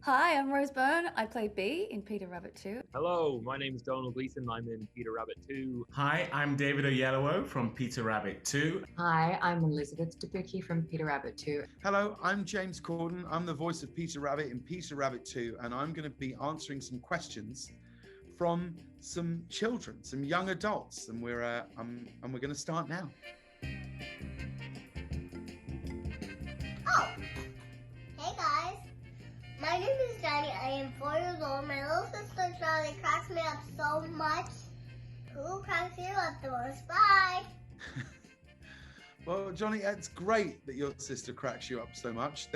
Hi, I'm Rose Byrne. I play Bee in Peter Rabbit 2. Hello, my name is Domhnall Gleeson. I'm in Peter Rabbit 2. Hi, I'm David Oyelowo from Peter Rabbit 2. Hi, I'm Elizabeth Debicki from Peter Rabbit 2. Hello, I'm James Corden. I'm the voice of Peter Rabbit in Peter Rabbit 2, and I'm going to be answering some questions from some children, some young adults, and we're going to start now. Oh, hey guys. My name is Johnny. I am 4 years old. My little sister Charlie cracks me up so much. Who cracks you up the most? Bye. Well, Johnny, it's great that your sister cracks you up so much.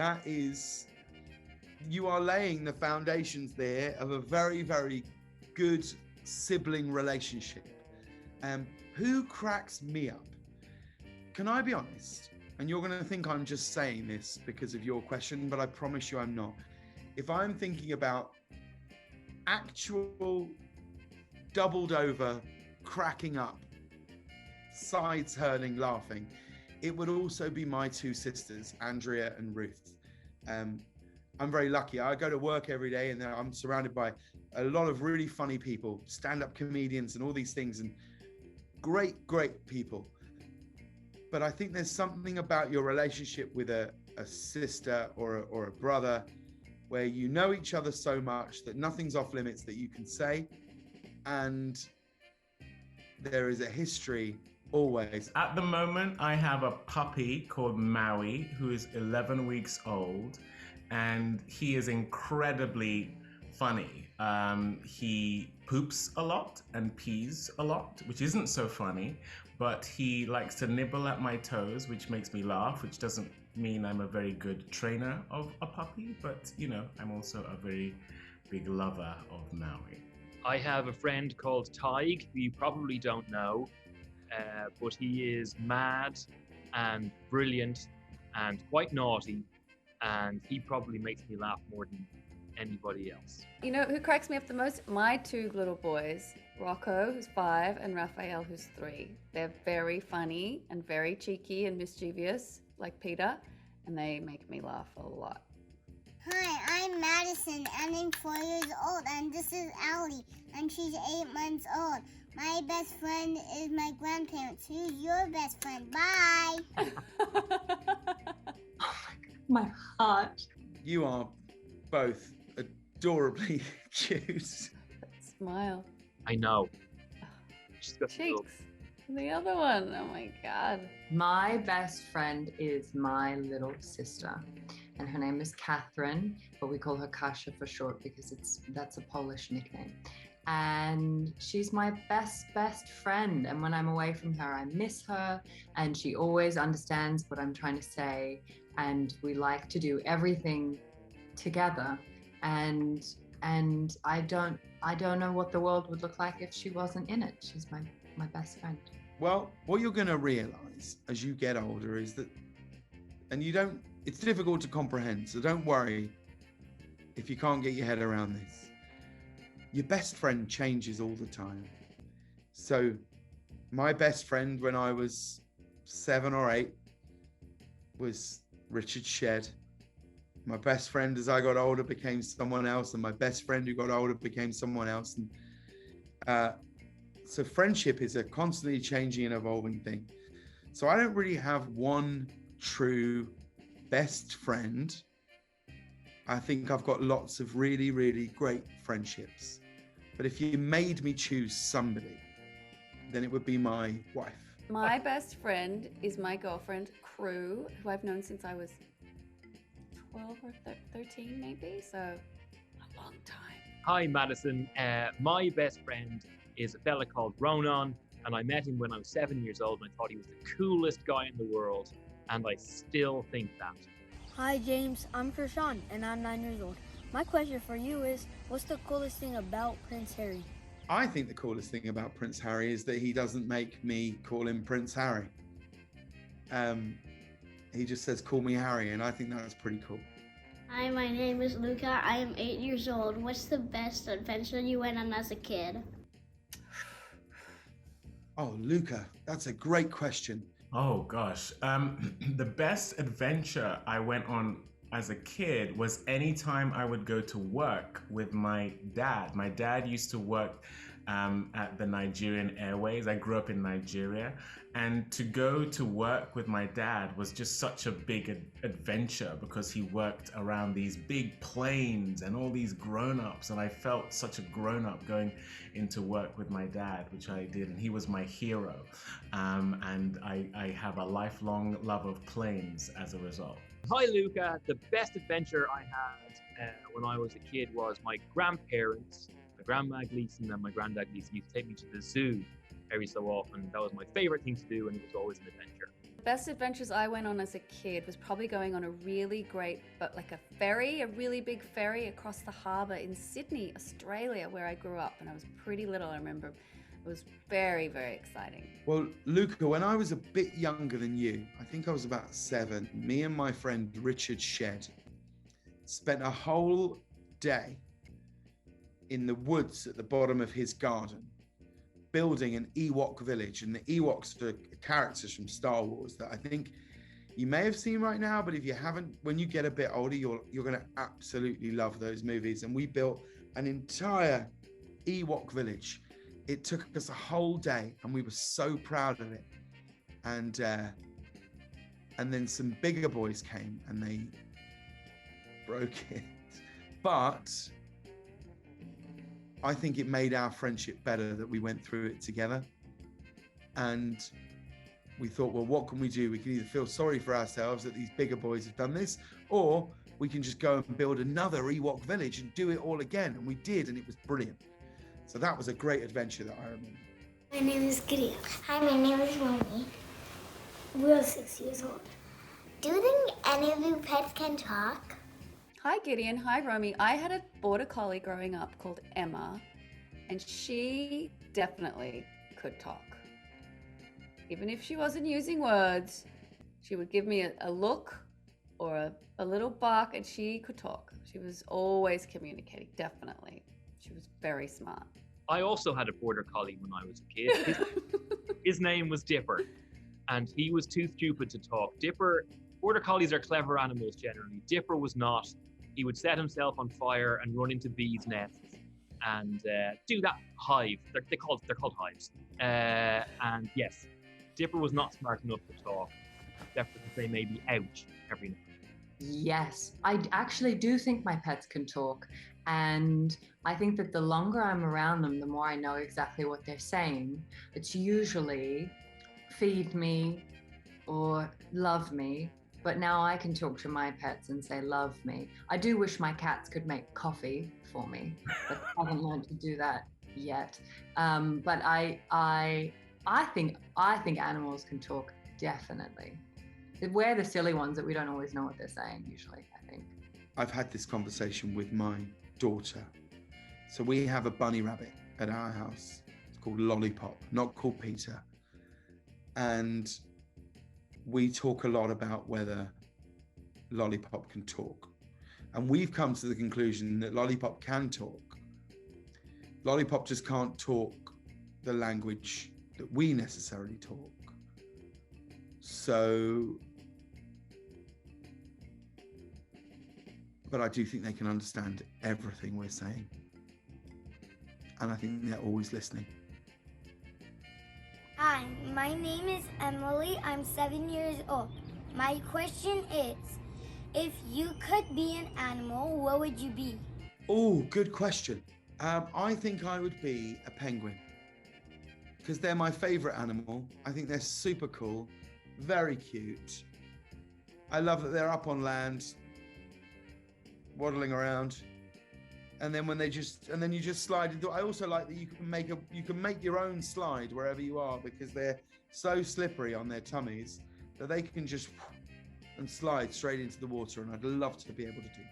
You are laying the foundations there of a very, very good sibling relationship. Who cracks me up? Can I be honest? And you're going to think I'm just saying this because of your question, but I promise you I'm not. If I'm thinking about actual doubled over, cracking up, sides hurling, laughing, it would also be my two sisters, Andrea and Ruth. I'm very lucky. I go to work every day and I'm surrounded by a lot of really funny people, stand-up comedians and all these things, and great, great people. But I think there's something about your relationship with a sister or a brother where you know each other so much that nothing's off limits that you can say, and there is a history always. At the moment, I have a puppy called Maui who is 11 weeks old, and he is incredibly funny. He poops a lot and pees a lot, which isn't so funny, but he likes to nibble at my toes, which makes me laugh, which doesn't mean I'm a very good trainer of a puppy, but I'm also a very big lover of Maui. I have a friend called Tig, who you probably don't know, but he is mad and brilliant and quite naughty, and he probably makes me laugh more than anybody else. You know who cracks me up the most? My two little boys, Rocco, who's 5, and Raphael, who's 3. They're very funny and very cheeky and mischievous, like Peter, and they make me laugh a lot. Hi, I'm Madison and I'm 4 years old, and this is Allie and she's 8 months old. My best friend is my grandparents. Who's your best friend? Bye. My heart. You are both adorably cute. Smile. I know. She's got Cheeks. And the other one, oh my God. My best friend is my little sister, and her name is Catherine, but we call her Kasia for short because that's a Polish nickname. And she's my best friend. And when I'm away from her, I miss her, and she always understands what I'm trying to say. And we like to do everything together. And I don't know what the world would look like if she wasn't in it. She's my best friend. Well, what you're going to realize as you get older is that, it's difficult to comprehend, so don't worry if you can't get your head around this. Your best friend changes all the time. So my best friend when I was 7 or 8 was Richard Shedd. My best friend as I got older became someone else, and my best friend who got older became someone else. And so friendship is a constantly changing and evolving thing. So I don't really have one true best friend. I think I've got lots of really, really great friendships. But if you made me choose somebody, then it would be my wife. My best friend is my girlfriend, Crew, who I've known since I was 12 or 13 maybe, so a long time. Hi, Madison. My best friend is a fella called Ronan, and I met him when I was 7 years old, and I thought he was the coolest guy in the world, and I still think that. Hi, James. I'm Krishan, and I'm 9 years old. My question for you is, what's the coolest thing about Prince Harry? I think the coolest thing about Prince Harry is that he doesn't make me call him Prince Harry. He just says, call me Harry, and I think that's pretty cool. Hi, my name is Luca. I am 8 years old. What's the best adventure you went on as a kid? Oh, Luca, that's a great question. Oh gosh, the best adventure I went on as a kid was anytime I would go to work with my dad. My dad used to work at the Nigerian Airways. I grew up in Nigeria, and to go to work with my dad was just such a big adventure because he worked around these big planes and all these grown-ups, and I felt such a grown-up going into work with my dad, which I did, and he was my hero. And I have a lifelong love of planes as a result. Hi, Luca. The best adventure I had when I was a kid was my grandparents, my grandma Gleeson and my granddad Gleeson, used to take me to the zoo every so often. That was my favorite thing to do, and it was always an adventure. The best adventures I went on as a kid was probably going on a really great, but like a ferry, a really big ferry across the harbour in Sydney, Australia, where I grew up. And I was pretty little, I remember. It was very, very exciting. Well, Luca, when I was a bit younger than you, I think I was about 7, me and my friend Richard Shedd spent a whole day in the woods at the bottom of his garden building an Ewok village. And the Ewoks are characters from Star Wars that I think you may have seen right now, but if you haven't, when you get a bit older, you're going to absolutely love those movies. And we built an entire Ewok village. It took us a whole day, and we were so proud of it. And then some bigger boys came, and they broke it. But I think it made our friendship better that we went through it together. And we thought, well, what can we do? We can either feel sorry for ourselves that these bigger boys have done this, or we can just go and build another Ewok village and do it all again. And we did, and it was brilliant. So that was a great adventure that I remember. My name is Gideon. Hi, my name is Romy. We're 6 years old. Do you think any of you pets can talk? Hi, Gideon. Hi, Romy. I had a border collie growing up called Emma, and she definitely could talk. Even if she wasn't using words, she would give me a look or a little bark, and she could talk. She was always communicating, definitely. She was very smart. I also had a border collie when I was a kid. His name was Dipper, and he was too stupid to talk. Border collies are clever animals generally. Dipper was not. He would set himself on fire and run into bees' nests and do that hive. They're called hives. And yes, Dipper was not smart enough to talk, except for to say maybe ouch every now and then. Yes, I actually do think my pets can talk. And I think that the longer I'm around them, the more I know exactly what they're saying. It's usually feed me or love me. But now I can talk to my pets and say, love me. I do wish my cats could make coffee for me, but I haven't learned to do that yet. But I think animals can talk, definitely. We're the silly ones that we don't always know what they're saying, usually, I think. I've had this conversation with my daughter. So we have a bunny rabbit at our house. It's called Lollipop, not called Peter. And we talk a lot about whether Lollipop can talk. And we've come to the conclusion that Lollipop can talk. Lollipop just can't talk the language that we necessarily talk. So, but I do think they can understand everything we're saying. And I think they're always listening. Hi, my name is Emily. I'm 7 years old. My question is, if you could be an animal, what would you be? Oh, good question. I think I would be a penguin because they're my favorite animal. I think they're super cool, very cute. I love that they're up on land, waddling around. And then you just slide into. I also like that you can make your own slide wherever you are because they're so slippery on their tummies that they can just and slide straight into the water. And I'd love to be able to do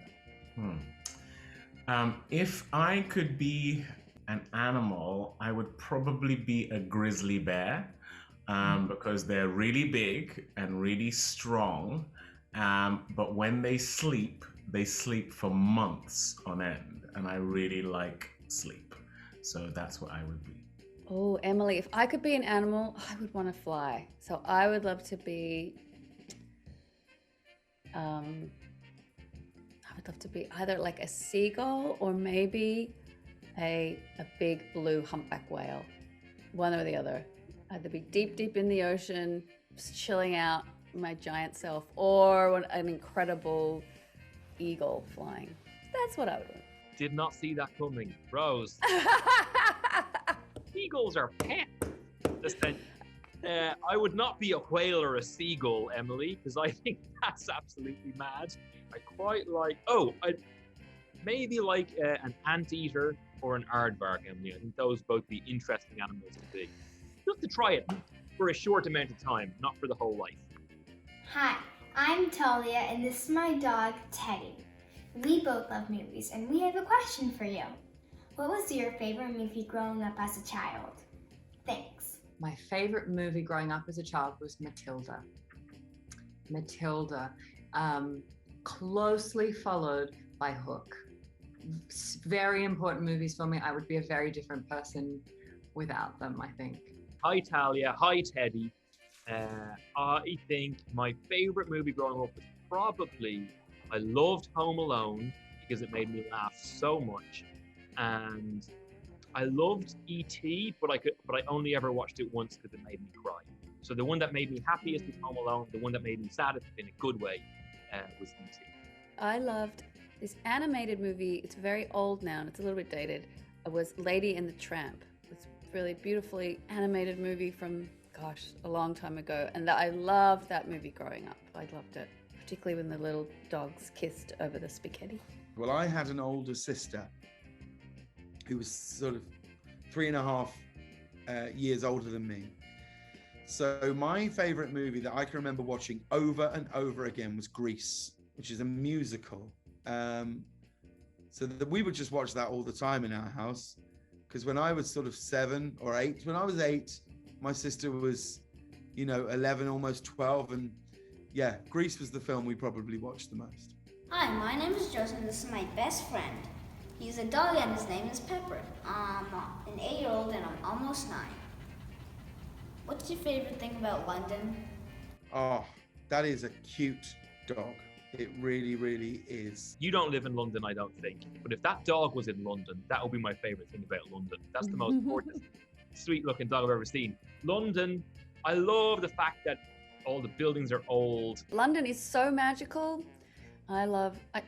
that. If I could be an animal, I would probably be a grizzly bear because they're really big and really strong. But when they sleep for months on end. And I really like sleep. So that's what I would be. Oh, Emily, if I could be an animal, I would want to fly. So I would love to be I'd love to be either like a seagull or maybe a big blue humpback whale. One or the other. Either be deep, deep in the ocean, just chilling out my giant self, or an incredible eagle flying. That's what I would want. Did not see that coming. Rose. Eagles are pet. Listen, I would not be a whale or a seagull, Emily, because I think that's absolutely mad. I quite like, maybe like an anteater or an aardvark, Emily. I think those both be interesting animals to see. Just to try it for a short amount of time, not for the whole life. Hi, I'm Talia, and this is my dog, Teddy. We both love movies, and we have a question for you. What was your favorite movie growing up as a child? Thanks. My favorite movie growing up as a child was Matilda. Closely followed by Hook. Very important movies for me. I would be a very different person without them, I think. Hi, Talia. Hi, Teddy. I think my favorite movie growing up was probably, I loved Home Alone because it made me laugh so much. And I loved E.T., but I only ever watched it once because it made me cry. So the one that made me happiest was Home Alone. The one that made me saddest in a good way was E.T. I loved this animated movie. It's very old now and it's a little bit dated. It was Lady and the Tramp. It's a really beautifully animated movie from, a long time ago. And I loved that movie growing up. I loved it, particularly when the little dogs kissed over the spaghetti. Well, I had an older sister who was sort of 3.5 years older than me. So my favorite movie that I can remember watching over and over again was Grease, which is a musical. So that we would just watch that all the time in our house. Because when I was sort of 7 or 8, when I was 8, my sister was, 11, almost 12. And yeah, Grease was the film we probably watched the most. Hi, my name is Joseph and this is my best friend. He's a dog and his name is Pepper. I'm an 8-year-old and I'm almost 9. What's your favorite thing about London? Oh, that is a cute dog. It really, really is. You don't live in London, I don't think. But if that dog was in London, that would be my favorite thing about London. That's the most gorgeous, sweet-looking dog I've ever seen. London, I love the fact that all the buildings are old. London is so magical. I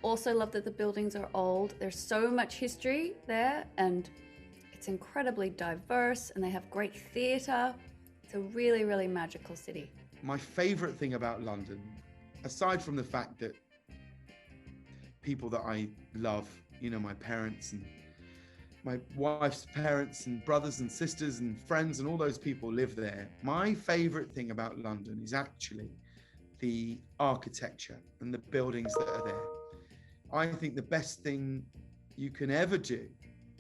also love that the buildings are old. There's so much history there and it's incredibly diverse and they have great theatre. It's a really, really magical city. My favorite thing about London, aside from the fact that people that I love, my parents and my wife's parents and brothers and sisters and friends and all those people live there. My favorite thing about London is actually the architecture and the buildings that are there. I think the best thing you can ever do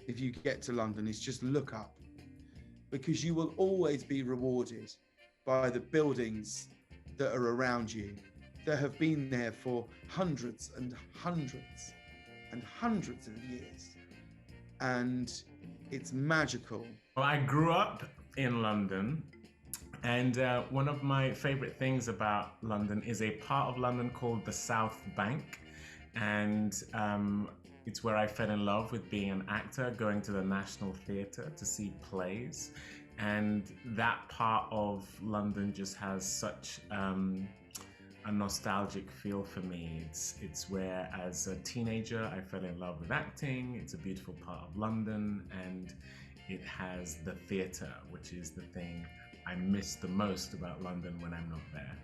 if you get to London is just look up, because you will always be rewarded by the buildings that are around you that have been there for hundreds and hundreds and hundreds of years. And it's magical. Well, I grew up in London. And one of my favorite things about London is a part of London called the South Bank. And it's where I fell in love with being an actor, going to the National Theatre to see plays. And that part of London just has such a nostalgic feel for me. It's where, as a teenager, I fell in love with acting. It's a beautiful part of London. And it has the theatre, which is the thing I miss the most about London when I'm not there.